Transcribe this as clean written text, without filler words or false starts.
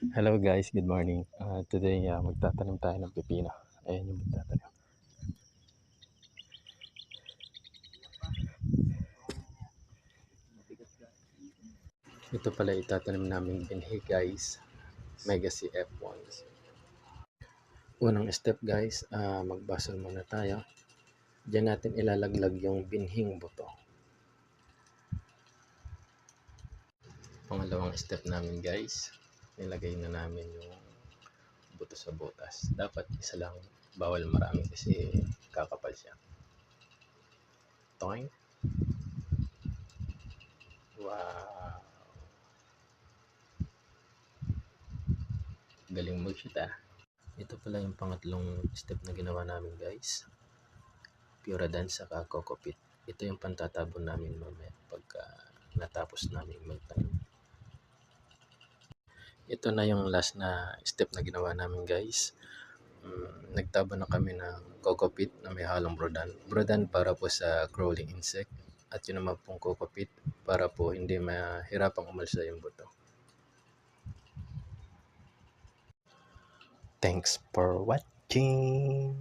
Hello guys, good morning. Today magtatanim tayo ng pipino. Ayan yung magtatanim. Ito pala itatanim namin binhi guys. Mega CF1. Unang step guys, magbasol muna tayo. Diyan natin ilalaglag yung binhing buto. Pangalawang step namin guys, nilagay na namin yung buto sa butas. Dapat isa lang, bawal marami kasi kakapal siya. Toing. Wow. Galing mag-shoot ah. Ito pala yung pangatlong step na ginawa namin guys. Puradan saka coco peat. Ito yung pantatabon namin mamaya pagka natapos namin magtanim. Ito na yung last na step na ginawa namin guys. Nagtabon na kami ng coco peat na may halong brodan. Brodan para po sa crawling insect at yun naman pong coco peat para po hindi mahirapang umalsa yung buto. Thanks for watching!